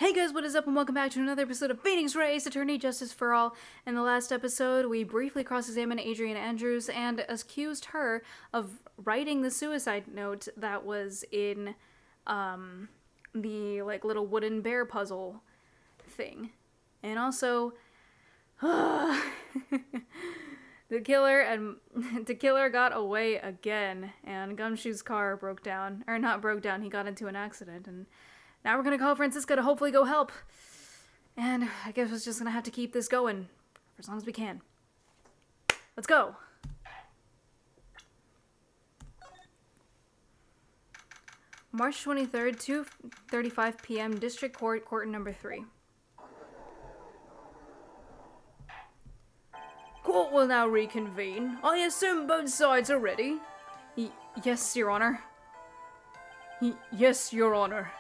Hey guys, what is up and welcome back to another episode of Phoenix Race, Attorney Justice for All. In the last episode, we briefly cross-examined Adrienne Andrews and accused her of writing the suicide note that was in, the, little wooden bear puzzle thing. And also, the killer got away again, and Gumshoe's car broke down. Or not broke down, he got into an accident, and now we're gonna call Francisca to hopefully go help. And I guess we're just gonna have to keep this going for as long as we can. Let's go! March 23rd, 2:35 p.m., District Court, Court number 3. Court will now reconvene. I assume both sides are ready? Yes, Your Honor. Yes, Your Honor.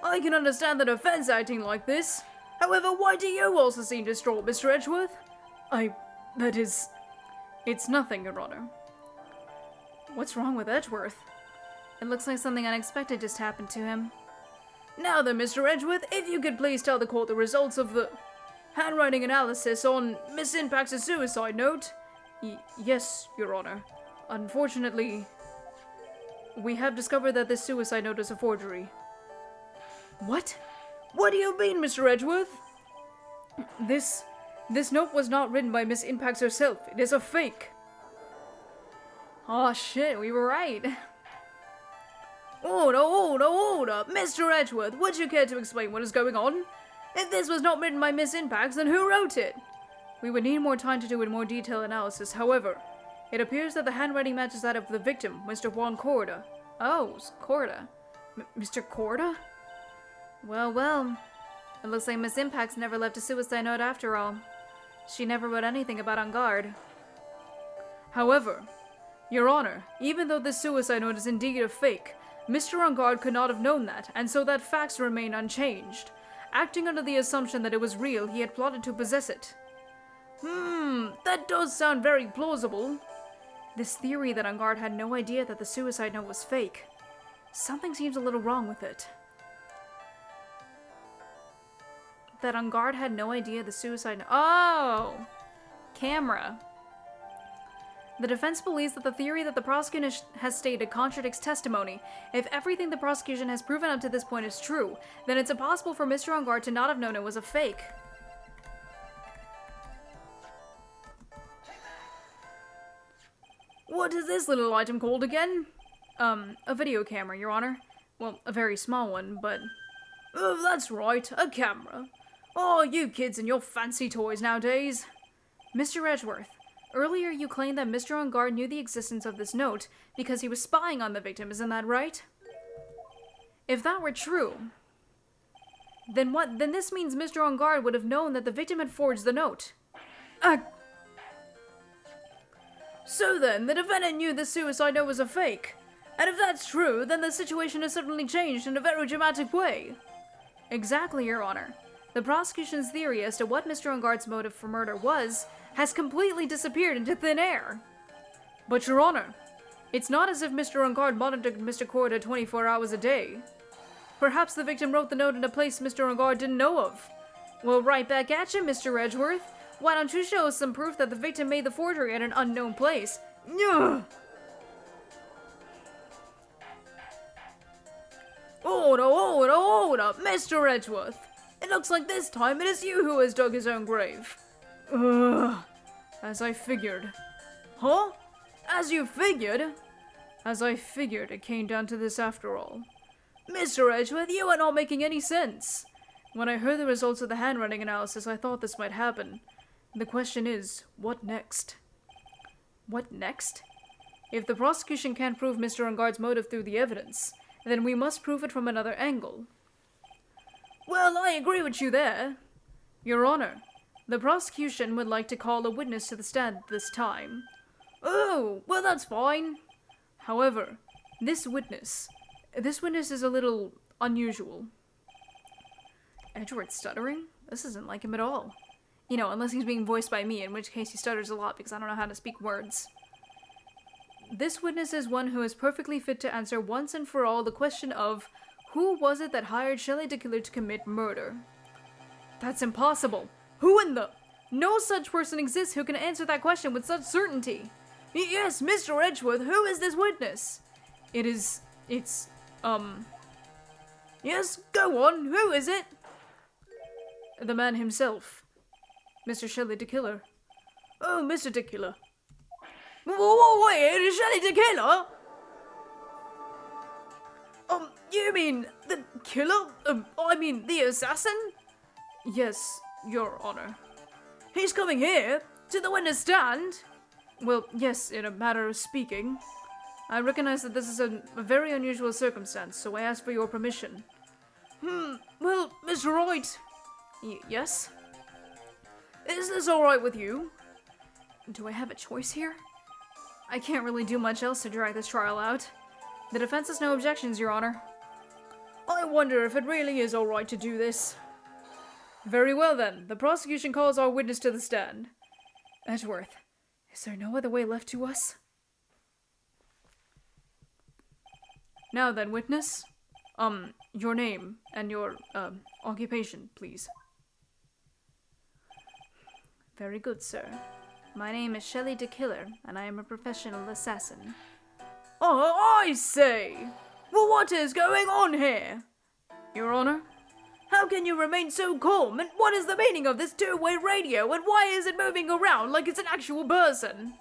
I can understand the defense acting like this. However, why do you also seem distraught, Mr. Edgeworth? It's nothing, Your Honor. What's wrong with Edgeworth? It looks like something unexpected just happened to him. Now then, Mr. Edgeworth, if you could please tell the court the results of the handwriting analysis on Miss Impact's suicide note. Yes, Your Honor. Unfortunately, we have discovered that this suicide note is a forgery. What? What do you mean, Mr. Edgeworth? This note was not written by Miss Impacts herself. It is a fake. Aw, shit, we were right. Order! Mr. Edgeworth, would you care to explain what is going on? If this was not written by Miss Impacts, then who wrote it? We would need more time to do a more detailed analysis. However, it appears that the handwriting matches that of the victim, Mr. Juan Corda. Oh, Corda. Mr. Corda? Well. It looks like Miss Impacts never left a suicide note after all. She never wrote anything about On Guard. However, Your Honor, even though this suicide note is indeed a fake, Mr. On Guard could not have known that, and so that facts remain unchanged. Acting under the assumption that it was real, he had plotted to possess it. That does sound very plausible. This theory that On Guard had no idea that the suicide note was fake. Something seems a little wrong with it. That On Guard had no idea the suicide note— Oh! Camera. The defense believes that the theory that the prosecution has stated contradicts testimony. If everything the prosecution has proven up to this point is true, then it's impossible for Mr. On Guard to not have known it was a fake. What is this little item called again? A video camera, Your Honor. Well, a very small one, but— Oh, that's right, a camera. Oh, you kids and your fancy toys nowadays. Mr. Edgeworth, earlier you claimed that Mr. On Guard knew the existence of this note because he was spying on the victim, isn't that right? If that were true, then this means Mr. On Guard would have known that the victim had forged the note. So then, the defendant knew the suicide note was a fake. And if that's true, then the situation has suddenly changed in a very dramatic way. Exactly, Your Honor. The prosecution's theory as to what Mr. On Guard's motive for murder has completely disappeared into thin air. But, Your Honor, it's not as if Mr. On Guard monitored Mr. Corda 24 hours a day. Perhaps the victim wrote the note in a place Mr. On Guard didn't know of. Well, right back at you, Mr. Edgeworth. Why don't you show us some proof that the victim made the forgery at an unknown place? Ugh! Order, Mr. Edgeworth. It looks like this time it is you who has dug his own grave. Ugh. As I figured. Huh? As you figured? As I figured it came down to this after all. Mr. Edgeworth, you are not making any sense. When I heard the results of the handwriting analysis, I thought this might happen. The question is, what next? What next? If the prosecution can't prove Mr. On Guard's motive through the evidence, then we must prove it from another angle. Well, I agree with you there. Your Honor, the prosecution would like to call a witness to the stand this time. Oh, well that's fine. However, this witness is a little unusual. Edgeworth's stuttering? This isn't like him at all. You know, unless he's being voiced by me, in which case he stutters a lot because I don't know how to speak words. This witness is one who is perfectly fit to answer once and for all the question of Who was it that hired Shelly de Killer to commit murder? That's impossible. Who in the... No such person exists who can answer that question with such certainty. Yes, Mr. Edgeworth, who is this witness? It's... Yes, go on, who is it? The man himself. Mr. Shelly de Killer. Oh, Mr. de Killer. Whoa, wait, it is Shelly de Killer? You mean the killer? I mean the assassin? Yes, Your Honor. He's coming here, to the witness stand? Well, yes, in a matter of speaking. I recognize that this is a very unusual circumstance, so I ask for your permission. Well, Mr. Wright. Yes? Is this alright with you? Do I have a choice here? I can't really do much else to drag this trial out. The defense has no objections, Your Honor. I wonder if it really is alright to do this. Very well then, the prosecution calls our witness to the stand. Edgeworth, is there no other way left to us? Now then, witness. Your name and your, occupation, please. Very good, sir. My name is Shelly de Killer, and I am a professional assassin. Oh, I say! Well, what is going on here? Your Honor? How can you remain so calm, and what is the meaning of this two-way radio, and why is it moving around like it's an actual person?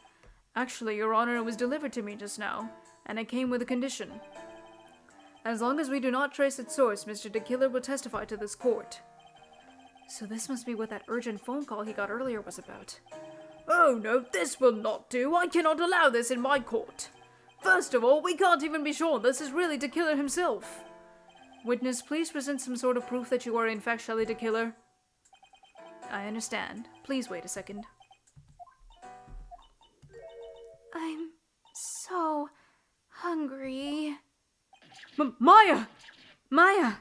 Actually, Your Honor, it was delivered to me just now, and it came with a condition. As long as we do not trace its source, Mr. de Killer will testify to this court. So this must be what that urgent phone call he got earlier was about. Oh no, this will not do. I cannot allow this in my court. First of all, we can't even be sure this is really de Killer himself. Witness, please present some sort of proof that you are in fact Shelly de Killer. I understand. Please wait a second. I'm so hungry. Maya! Maya!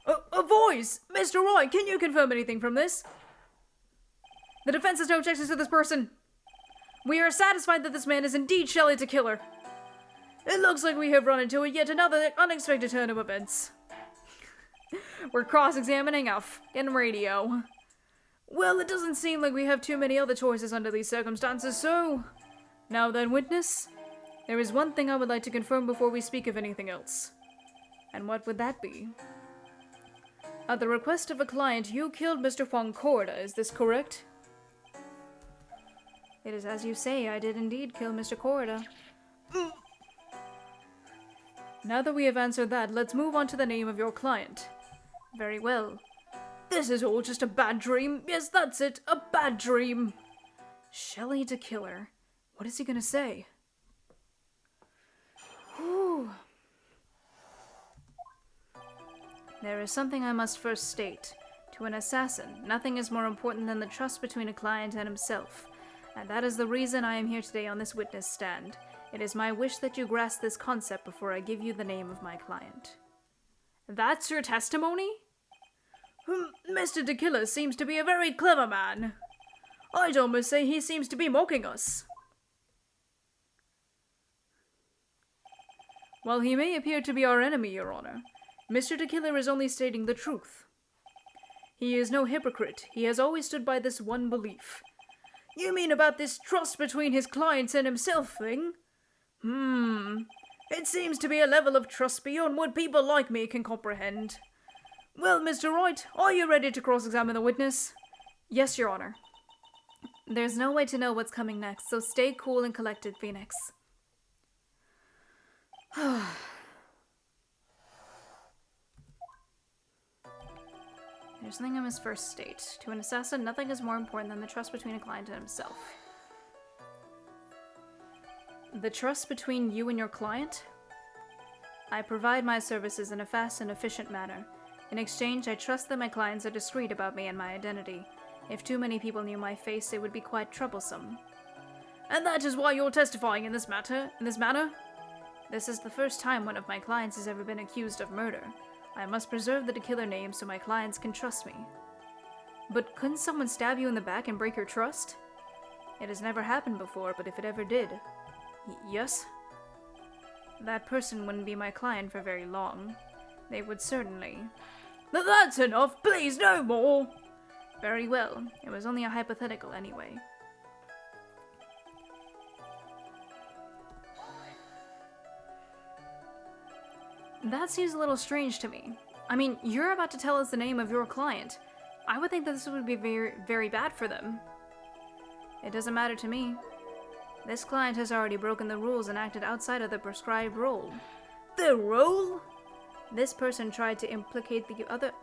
A voice! Mr. Roy, can you confirm anything from this? The defense has no objections to this person. We are satisfied that this man is indeed Shelly de Killer. It looks like we have run into yet another unexpected turn of events. We're cross-examining a f***ing radio. Well, it doesn't seem like we have too many other choices under these circumstances, so... Now then, witness, there is one thing I would like to confirm before we speak of anything else. And what would that be? At the request of a client, you killed Mr. Juan Corda, is this correct? It is as you say, I did indeed kill Mr. Corda. Now that we have answered that, let's move on to the name of your client. Very well. This is all just a bad dream. Yes, that's it, a bad dream. Shelly de Killer. What is he gonna say? Whew. There is something I must first state. To an assassin, nothing is more important than the trust between a client and himself. And that is the reason I am here today on this witness stand. It is my wish that you grasp this concept before I give you the name of my client. That's your testimony? Mr. de Killer seems to be a very clever man. I'd almost say he seems to be mocking us. While he may appear to be our enemy, Your Honor, Mr. de Killer is only stating the truth. He is no hypocrite. He has always stood by this one belief. You mean about this trust between his clients and himself thing? It seems to be a level of trust beyond what people like me can comprehend. Well, Mr. Wright, are you ready to cross-examine the witness? Yes, Your Honor. There's no way to know what's coming next, so stay cool and collected, Phoenix. There's something I must first state. To an assassin, nothing is more important than the trust between a client and himself. The trust between you and your client? I provide my services in a fast and efficient manner. In exchange, I trust that my clients are discreet about me and my identity. If too many people knew my face, it would be quite troublesome. And that is why you're testifying in this manner? This is the first time one of my clients has ever been accused of murder. I must preserve the de Killer name so my clients can trust me. But couldn't someone stab you in the back and break your trust? It has never happened before, but if it ever did... Yes? That person wouldn't be my client for very long. They would certainly. That's enough, please, no more! Very well. It was only a hypothetical anyway. That seems a little strange to me. I mean, you're about to tell us the name of your client. I would think that this would be very, very bad for them. It doesn't matter to me. This client has already broken the rules and acted outside of the prescribed role. The role? This person tried to implicate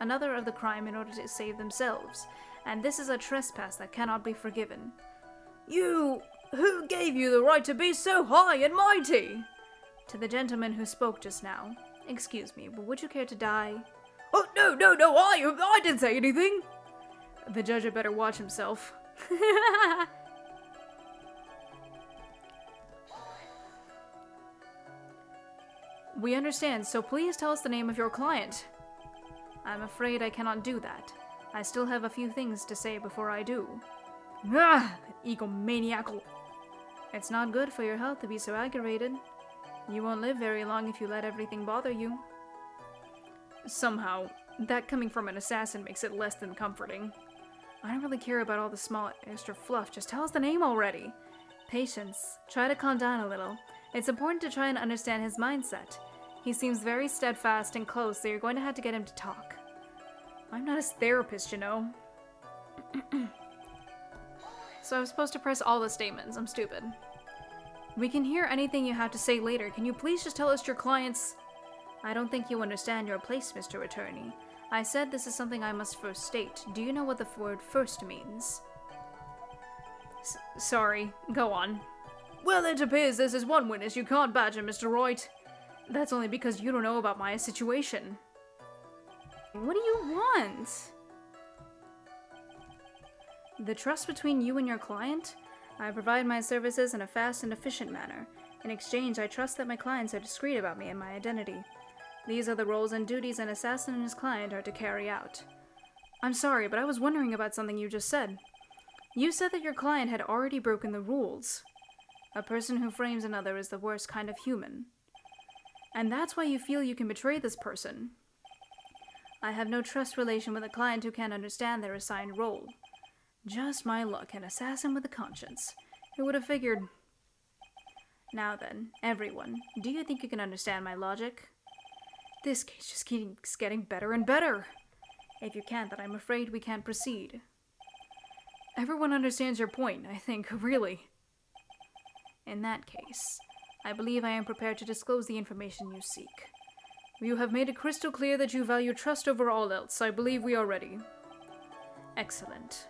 another of the crime in order to save themselves, and this is a trespass that cannot be forgiven. Who gave you the right to be so high and mighty? To the gentleman who spoke just now. Excuse me, but would you care to die? Oh, no, I didn't say anything! The judge had better watch himself. We understand, so please tell us the name of your client. I'm afraid I cannot do that. I still have a few things to say before I do. Ah, egomaniacal. It's not good for your health to be so aggravated. You won't live very long if you let everything bother you. Somehow, that coming from an assassin makes it less than comforting. I don't really care about all the small extra fluff, just tell us the name already. Patience. Try to calm down a little. It's important to try and understand his mindset. He seems very steadfast and close, so you're going to have to get him to talk. I'm not his therapist, you know. So I was supposed to press all the statements. I'm stupid. We can hear anything you have to say later. Can you please just tell us your client's... I don't think you understand your place, Mr. Attorney. I said this is something I must first state. Do you know what the word first means? Sorry. Go on. Well, it appears this is one witness you can't badger, Mr. Wright. That's only because you don't know about my situation. What do you want? The trust between you and your client? I provide my services in a fast and efficient manner. In exchange, I trust that my clients are discreet about me and my identity. These are the roles and duties an assassin and his client are to carry out. I'm sorry, but I was wondering about something you just said. You said that your client had already broken the rules. A person who frames another is the worst kind of human. And that's why you feel you can betray this person. I have no trust relation with a client who can't understand their assigned role. Just my luck, an assassin with a conscience. Who would have figured? Now then, everyone, do you think you can understand my logic? This case just keeps getting better and better. If you can't, then I'm afraid we can't proceed. Everyone understands your point, I think, really. In that case, I believe I am prepared to disclose the information you seek. You have made it crystal clear that you value trust over all else. I believe we are ready. Excellent.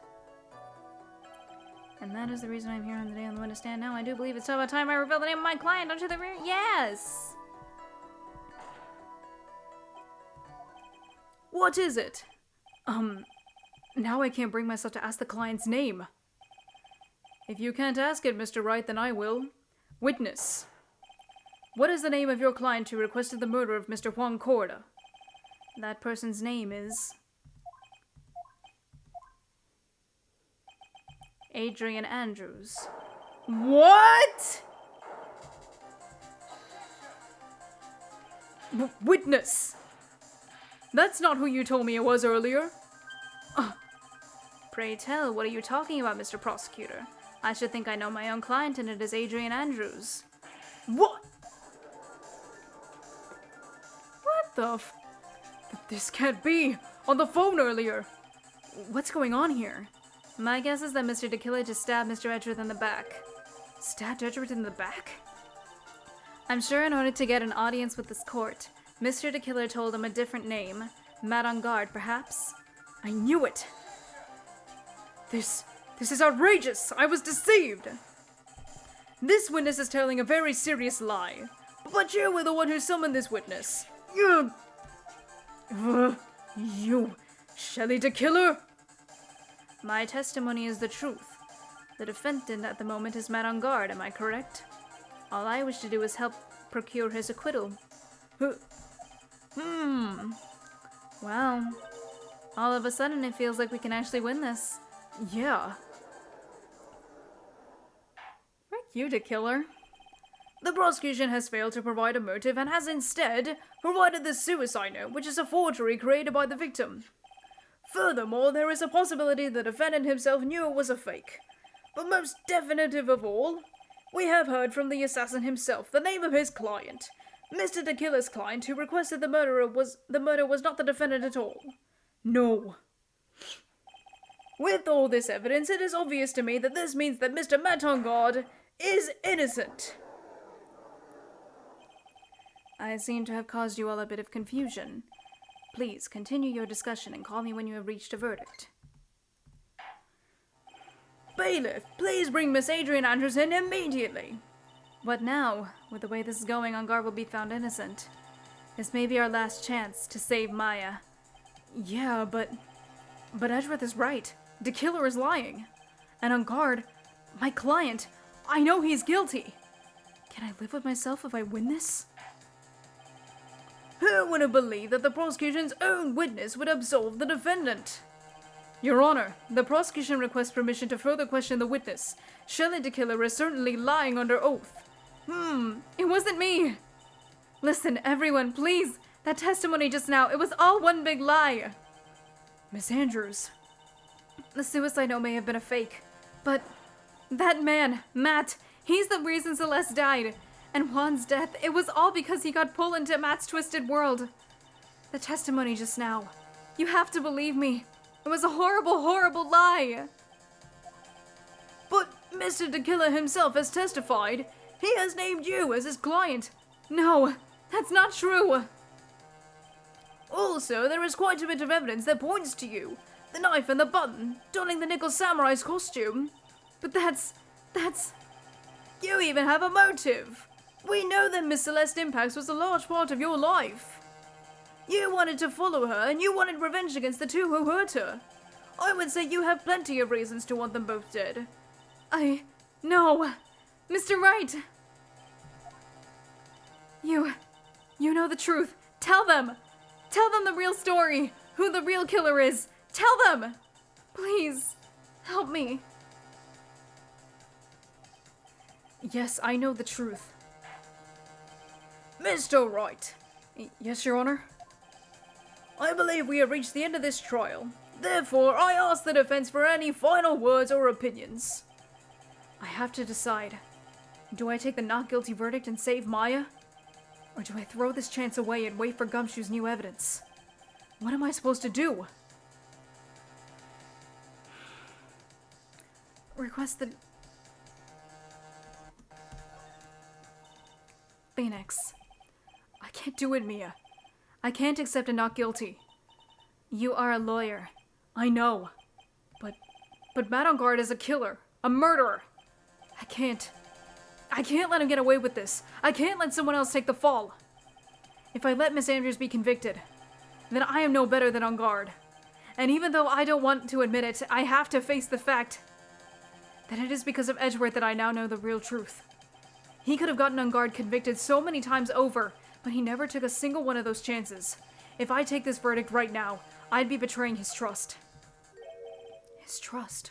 And that is the reason I'm here on the day on the witness stand now. I do believe it's about time I reveal the name of my client. Don't you think? Yes! What is it? Now I can't bring myself to ask the client's name. If you can't ask it, Mr. Wright, then I will. Witness. What is the name of your client who requested the murder of Mr. Juan Corda? That person's name is... Adrian Andrews. What? Witness! That's not who you told me it was earlier. Pray tell, what are you talking about, Mr. Prosecutor? I should think I know my own client, and it is Adrian Andrews. What? What the f... This can't be! On the phone earlier! What's going on here? My guess is that Mr. De Killer just stabbed Mr. Edgeworth in the back. Stabbed Edgeworth in the back? I'm sure in order to get an audience with this court, Mr. De Killer told him a different name. Mat on guard, perhaps? I knew it! This is outrageous! I was deceived! This witness is telling a very serious lie. But you were the one who summoned this witness. You, Shelly De Killer? My testimony is the truth. The defendant at the moment is Mat on guard, am I correct? All I wish to do is help procure his acquittal. Well, all of a sudden it feels like we can actually win this. Yeah. Right, you, De Killer. The prosecution has failed to provide a motive and has instead provided the suicide note, which is a forgery created by the victim. Furthermore, there is a possibility the defendant himself knew it was a fake. But most definitive of all, we have heard from the assassin himself the name of his client, Mr. De Killer's client, who requested the murder was not the defendant at all. No. With all this evidence, it is obvious to me that this means that Mr. Matongard is innocent. I seem to have caused you all a bit of confusion. Please continue your discussion and call me when you have reached a verdict. Bailiff, please bring Miss Adrian Andrews in immediately. What now? With the way this is going, Angard will be found innocent. This may be our last chance to save Maya. Yeah, but Edgeworth is right. De Killer is lying. And Angard, my client, I know he's guilty. Can I live with myself if I win this? Who would have believed that the prosecution's own witness would absolve the defendant? Your Honor, the prosecution requests permission to further question the witness. Shelly De Killer is certainly lying under oath. It wasn't me. Listen, everyone, please. That testimony just now, it was all one big lie. Miss Andrews. The suicide note may have been a fake, but that man, Matt, he's the reason Celeste died. And Juan's death, it was all because he got pulled into Matt's twisted world. The testimony just now. You have to believe me. It was a horrible, horrible lie. But Mr. De Killer himself has testified. He has named you as his client. No, that's not true. Also, there is quite a bit of evidence that points to you. The knife and the button, donning the Nickel Samurai's costume. But that's... You even have a motive. We know that Miss Celeste Impax was a large part of your life. You wanted to follow her, and you wanted revenge against the two who hurt her. I would say you have plenty of reasons to want them both dead. No. Mr. Wright! You know the truth. Tell them! Tell them the real story! Who the real killer is! Tell them! Please, help me. Yes, I know the truth. Mr. Wright. Yes, Your Honor? I believe we have reached the end of this trial. Therefore, I ask the defense for any final words or opinions. I have to decide. Do I take the not guilty verdict and save Maya? Or do I throw this chance away and wait for Gumshoe's new evidence? What am I supposed to do? Request the... Phoenix. I can't do it, Mia. I can't accept a not guilty. You are a lawyer. I know. But Matongard is a killer. A murderer. I can't let him get away with this. I can't let someone else take the fall. If I let Miss Andrews be convicted, then I am no better than Angard. And even though I don't want to admit it, I have to face the fact that it is because of Edgeworth that I now know the real truth. He could have gotten Angard convicted so many times over, but he never took a single one of those chances. If I take this verdict right now, I'd be betraying his trust. His trust?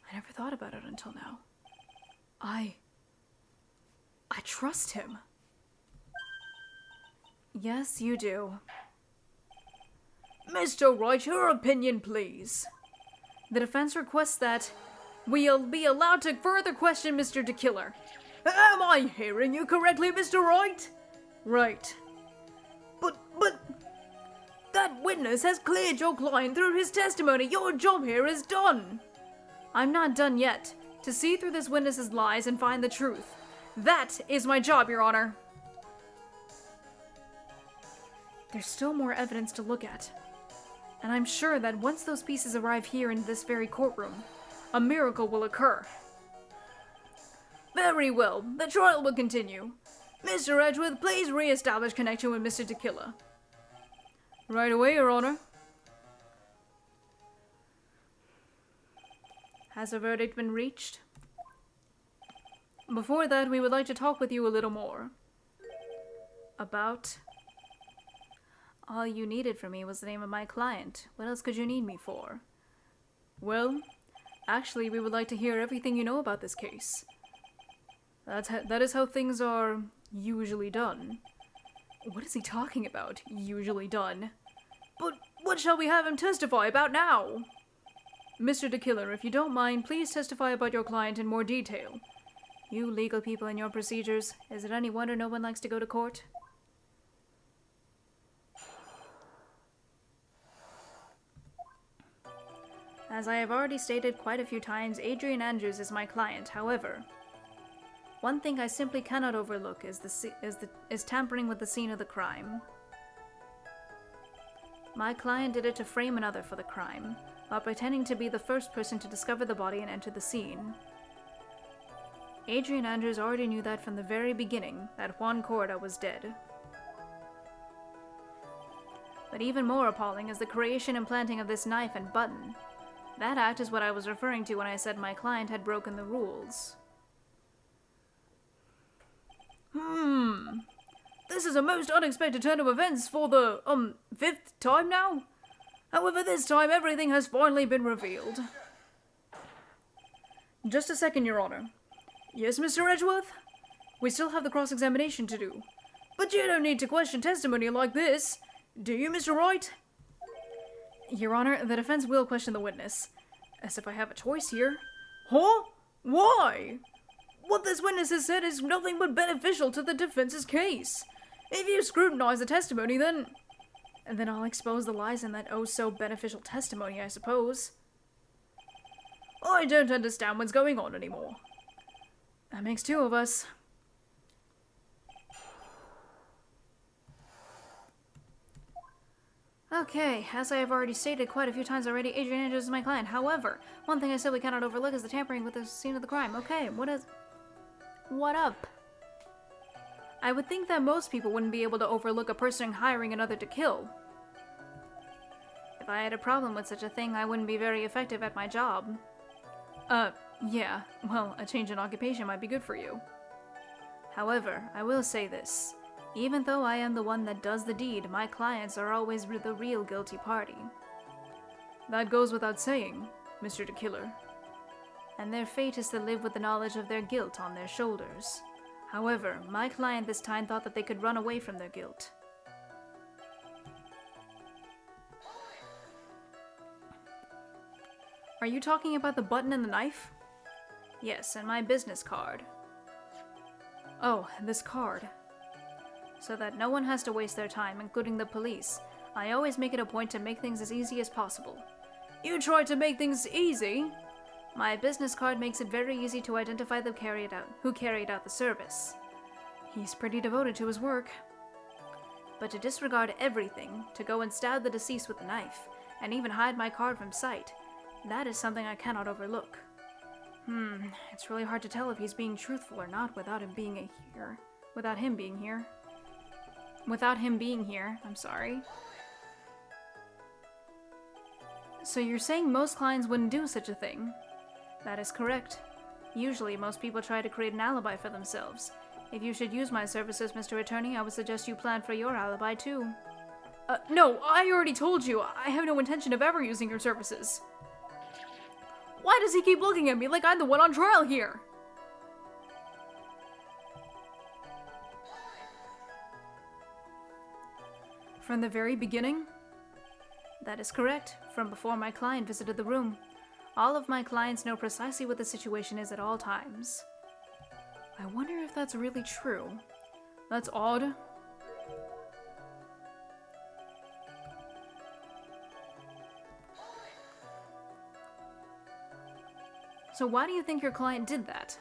I never thought about it until now. I trust him. Yes, you do. Mr. Wright, your opinion, please. The defense requests that we'll be allowed to further question Mr. De Killer. Am I hearing you correctly, Mr. Wright? Right. But that witness has cleared your client through his testimony. Your job here is done. I'm not done yet. To see through this witness's lies and find the truth. That is my job, Your Honor. There's still more evidence to look at. And I'm sure that once those pieces arrive here in this very courtroom, a miracle will occur. Very well. The trial will continue. Mr. Edgeworth, please re-establish connection with Mr. De Killer. Right away, Your Honor. Has a verdict been reached? Before that, we would like to talk with you a little more. About... All you needed from me was the name of my client. What else could you need me for? Well, actually, we would like to hear everything you know about this case. That is how things are usually done. What is he talking about? Usually done. But what shall we have him testify about now? Mr. De Killer, if you don't mind, please testify about your client in more detail. You legal people and your procedures, is it any wonder no one likes to go to court? As I have already stated quite a few times, Adrian Andrews is my client. However, one thing I simply cannot overlook is tampering with the scene of the crime. My client did it to frame another for the crime, while pretending to be the first person to discover the body and enter the scene. Adrian Andrews already knew that from the very beginning, that Juan Corda was dead. But even more appalling is the creation and planting of this knife and button. That act is what I was referring to when I said my client had broken the rules. This is a most unexpected turn of events for the, 5th time now? However, this time everything has finally been revealed. Just a second, Your Honor. Yes, Mr. Edgeworth? We still have the cross-examination to do. But you don't need to question testimony like this, do you, Mr. Wright? Your Honor, the defense will question the witness. As if I have a choice here. Huh? Why? What this witness has said is nothing but beneficial to the defense's case. If you scrutinize the testimony, then I'll expose the lies in that oh-so-beneficial testimony, I suppose. I don't understand what's going on anymore. That makes two of us. Okay, as I have already stated quite a few times already, Adrian Andrews is my client. However, one thing I simply cannot overlook is the tampering with the scene of the crime. Okay, what up? I would think that most people wouldn't be able to overlook a person hiring another to kill. If I had a problem with such a thing, I wouldn't be very effective at my job. Yeah, well, a change in occupation might be good for you. However, I will say this. Even though I am the one that does the deed, my clients are always the real guilty party. That goes without saying, Mr. De Killer. And their fate is to live with the knowledge of their guilt on their shoulders. However, my client this time thought that they could run away from their guilt. Are you talking about the button and the knife? Yes, and my business card. Oh, this card. So that no one has to waste their time, including the police. I always make it a point to make things as easy as possible. You try to make things easy? My business card makes it very easy to identify who carried out the service. He's pretty devoted to his work. But to disregard everything, to go and stab the deceased with a knife, and even hide my card from sight, that is something I cannot overlook. It's really hard to tell if he's being truthful or not without him being here. Without him being here, I'm sorry. So you're saying most clients wouldn't do such a thing? That is correct. Usually, most people try to create an alibi for themselves. If you should use my services, Mr. Attorney, I would suggest you plan for your alibi, too. No, I already told you. I have no intention of ever using your services. Why does he keep looking at me like I'm the one on trial here? From the very beginning? That is correct, from before my client visited the room. All of my clients know precisely what the situation is at all times. I wonder if that's really true. That's odd. So why do you think your client did that?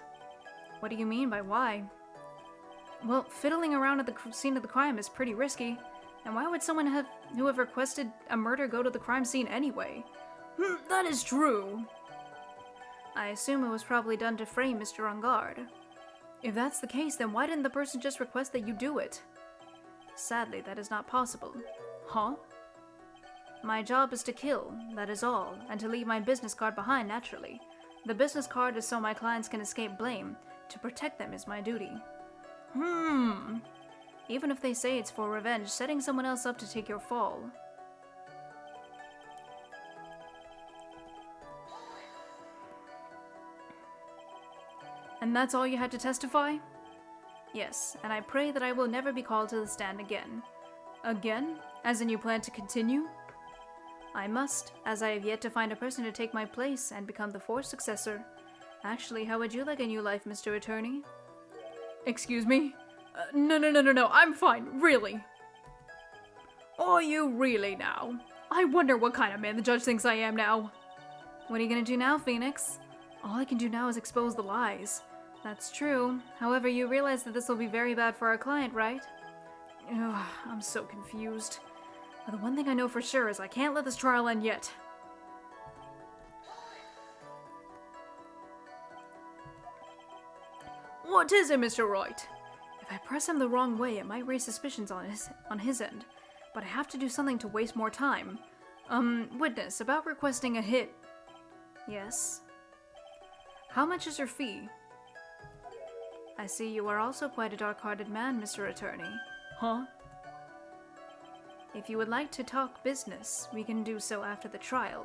What do you mean by why? Well, fiddling around at the scene of the crime is pretty risky. And why would someone who have requested a murder go to the crime scene anyway? That is true. I assume it was probably done to frame Mr. Ungard. If that's the case, then why didn't the person just request that you do it? Sadly, that is not possible. Huh? My job is to kill, that is all, and to leave my business card behind, naturally. The business card is so my clients can escape blame. To protect them is my duty. Even if they say it's for revenge, setting someone else up to take your fall. And And that's all you had to testify? Yes, and I pray that I will never be called to the stand again. Again? As in you plan to continue? I must, as I have yet to find a person to take my place and become the fourth successor. Actually, how would you like a new life, Mr. Attorney? Excuse me? No, I'm fine, really. Are you really now? I wonder what kind of man the judge thinks I am now. What are you gonna do now, Phoenix? All I can do now is expose the lies. That's true. However, you realize that this will be very bad for our client, right? Ugh, I'm so confused. But the one thing I know for sure is I can't let this trial end yet. What is it, Mr. Wright? If I press him the wrong way, it might raise suspicions on his end. But I have to do something to waste more time. Witness, about requesting a hit. Yes? How much is your fee? I see you are also quite a dark-hearted man, Mr. Attorney. Huh? If you would like to talk business, we can do so after the trial.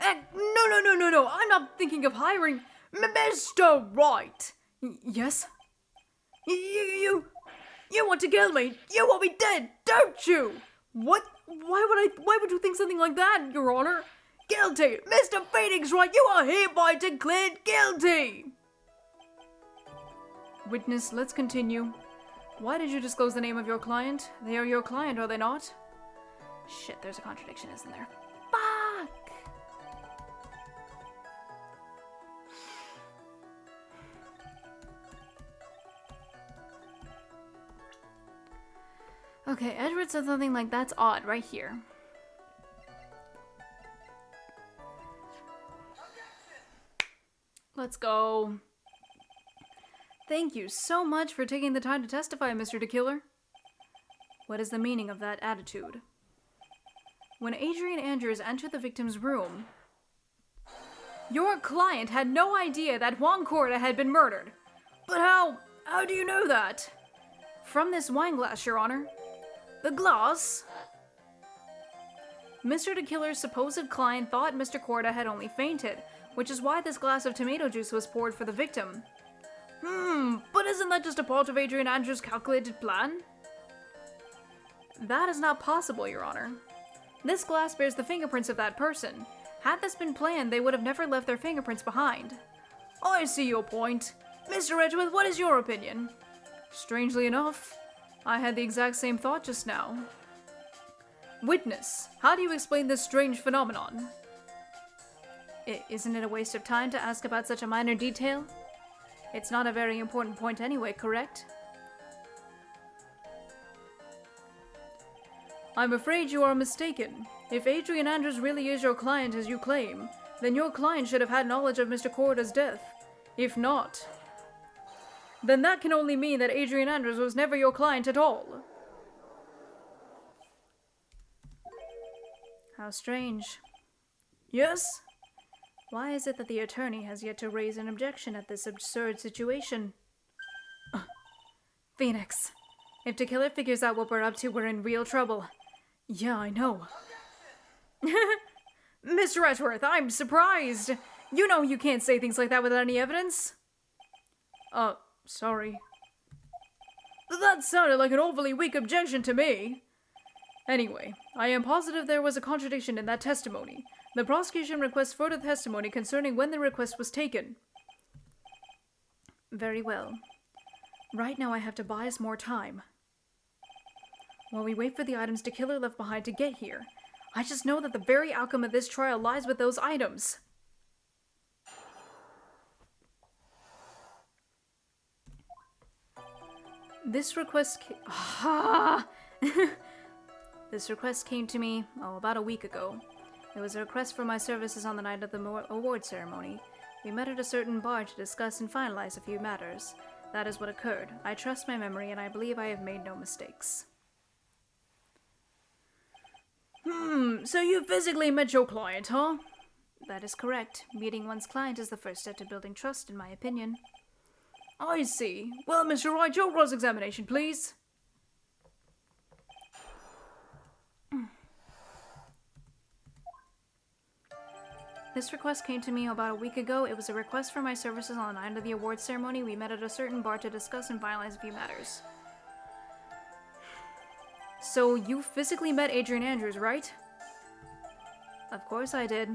No, I'm not thinking of hiring Mr. Wright. Yes? You want to kill me? You want me dead, don't you? What? Why would you think something like that, Your Honor? Guilty! Mr. Phoenix Wright, you are hereby declared guilty! Witness, let's continue. Why did you disclose the name of your client? They are your client, are they not? Shit, there's a contradiction, isn't there? Fuck! Okay, Edward said something like, that's odd, right here. Let's go. Thank you so much for taking the time to testify, Mr. De Killer. What is the meaning of that attitude? When Adrian Andrews entered the victim's room, your client had no idea that Juan Corda had been murdered. But how do you know that? From this wine glass, Your Honor. The glass? Mr. De Killer's supposed client thought Mr. Corda had only fainted, which is why this glass of tomato juice was poured for the victim. But isn't that just a part of Adrian Andrews' calculated plan? That is not possible, Your Honor. This glass bears the fingerprints of that person. Had this been planned, they would have never left their fingerprints behind. I see your point. Mr. Edgeworth, what is your opinion? Strangely enough, I had the exact same thought just now. Witness, how do you explain this strange phenomenon? Isn't it a waste of time to ask about such a minor detail? It's not a very important point anyway, correct? I'm afraid you are mistaken. If Adrian Andrews really is your client as you claim, then your client should have had knowledge of Mr. Corda's death. If not, then that can only mean that Adrian Andrews was never your client at all. How strange. Yes? Why is it that the attorney has yet to raise an objection at this absurd situation? Phoenix, if De Killer figures out what we're up to, we're in real trouble. Yeah, I know. Mr. Edgeworth, I'm surprised. You know you can't say things like that without any evidence. Sorry. That sounded like an overly weak objection to me. Anyway, I am positive there was a contradiction in that testimony. The prosecution requests further testimony concerning when the request was taken. Very well. Right now I have to buy us more time. While we wait for the items De Killer left behind to get here, I just know that the very outcome of this trial lies with those items. This request This request came to me, about a week ago. It was a request for my services on the night of the award ceremony. We met at a certain bar to discuss and finalize a few matters. That is what occurred. I trust my memory, and I believe I have made no mistakes. So you physically met your client, huh? That is correct. Meeting one's client is the first step to building trust, in my opinion. I see. Well, Mr. Wright, your cross-examination, please. This request came to me about a week ago. It was a request for my services on the night of the awards ceremony. We met at a certain bar to discuss and finalize a few matters. So you physically met Adrian Andrews, right? Of course I did.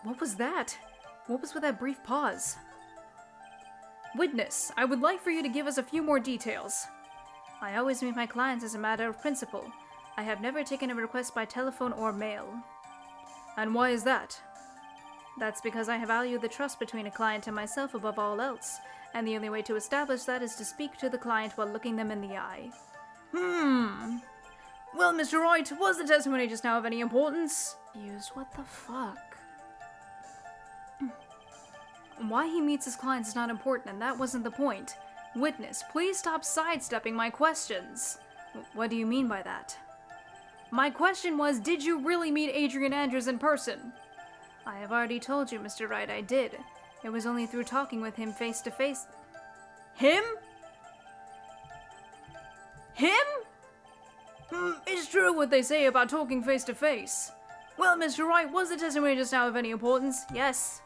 What was that? What was with that brief pause? Witness, I would like for you to give us a few more details. I always meet my clients as a matter of principle. I have never taken a request by telephone or mail. And why is that? That's because I value the trust between a client and myself above all else, and the only way to establish that is to speak to the client while looking them in the eye. Well, Mr. Wright, was the testimony just now of any importance? What the fuck? Why he meets his clients is not important, and that wasn't the point. Witness, please stop sidestepping my questions. What do you mean by that? My question was, did you really meet Adrian Andrews in person? I have already told you, Mr. Wright, I did. It was only through talking with him face to face. Him? It's true what they say about talking face to face. Well, Mr. Wright, was the testimony just now of any importance? Yes.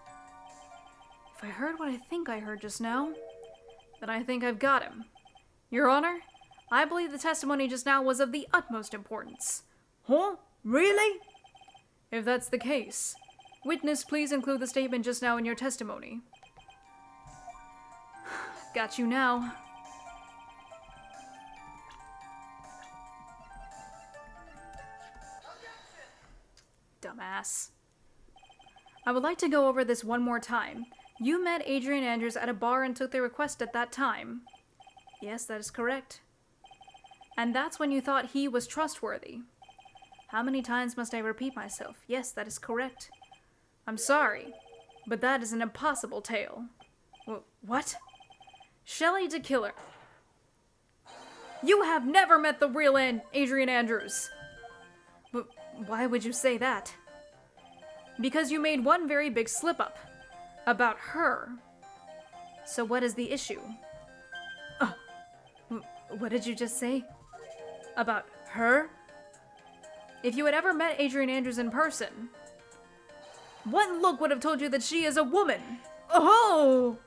If I heard what I think I heard just now, then I think I've got him. Your Honor, I believe the testimony just now was of the utmost importance. Huh? Really? If that's the case, witness, please include the statement just now in your testimony. Got you now. Dumbass. I would like to go over this one more time. You met Adrian Andrews at a bar and took the request at that time. Yes, that is correct. And that's when you thought he was trustworthy. How many times must I repeat myself? Yes, that is correct. I'm sorry, but that is an impossible tale. What? SHELLY DE KILLER. You have never met the real Adrian Andrews. But why would you say that? Because you made one very big slip-up. About her. So what is the issue? What did you just say? About her? If you had ever met Adrian Andrews in person, one look would have told you that she is a woman. Oh!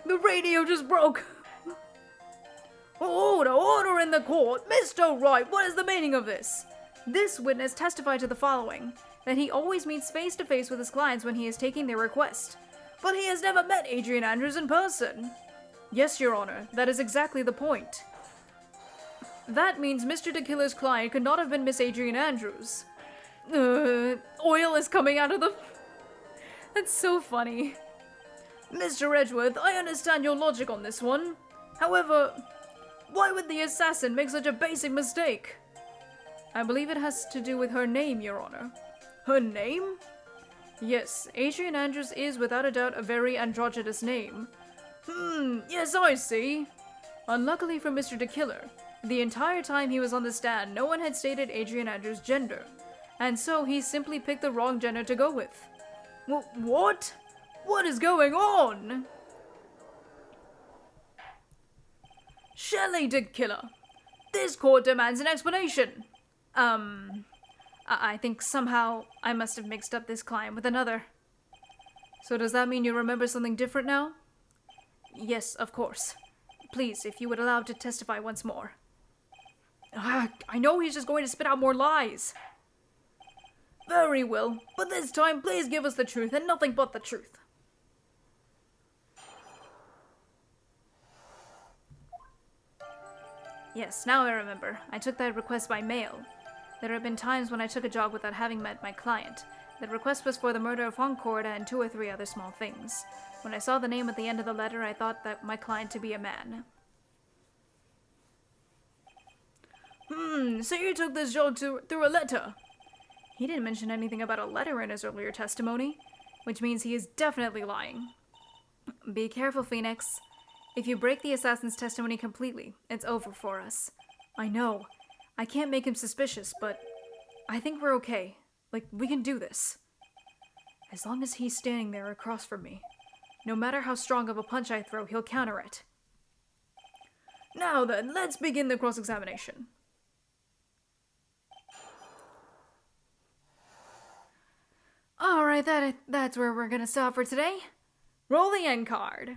The radio just broke. Order in the court. Mr. Wright, what is the meaning of this? This witness testified to the following. That he always meets face to face with his clients when he is taking their request. But he has never met Adrian Andrews in person. Yes, Your Honor, that is exactly the point. That means Mr. De Killer's client could not have been Miss Adrian Andrews. Oil is coming out of the... That's so funny. Mr. Edgeworth, I understand your logic on this one. However, why would the assassin make such a basic mistake? I believe it has to do with her name, Your Honor. Her name? Yes, Adrian Andrews is without a doubt a very androgynous name. Yes, I see. Unluckily for Mr. De Killer, the entire time he was on the stand, no one had stated Adrian Andrews' gender, and so he simply picked the wrong gender to go with. What? What is going on? SHELLY DE KILLER, this court demands an explanation. I think somehow I must have mixed up this client with another. So does that mean you remember something different now? Yes, of course. Please, if you would allow to testify once more. I know he's just going to spit out more lies. Very well, but this time please give us the truth and nothing but the truth. Yes, now I remember. I took that request by mail. There have been times when I took a job without having met my client. The request was for the murder of Concord and 2 or 3 other small things. When I saw the name at the end of the letter, I thought that my client to be a man. So you took this job through a letter? He didn't mention anything about a letter in his earlier testimony, which means he is definitely lying. Be careful, Phoenix. If you break the assassin's testimony completely, it's over for us. I know. I can't make him suspicious, but I think we're okay. Like, we can do this. As long as he's standing there across from me. No matter how strong of a punch I throw, he'll counter it. Now then, let's begin the cross-examination. Alright, that's where we're gonna stop for today. Roll the end card.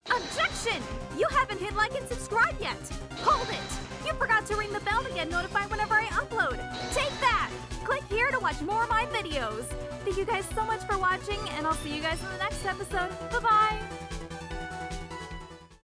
Objection! You haven't hit like and subscribe yet! Hold it! You forgot to ring the bell to get notified whenever I upload! Take that! Click here to watch more of my videos! Thank you guys so much for watching, and I'll see you guys in the next episode. Bye-bye!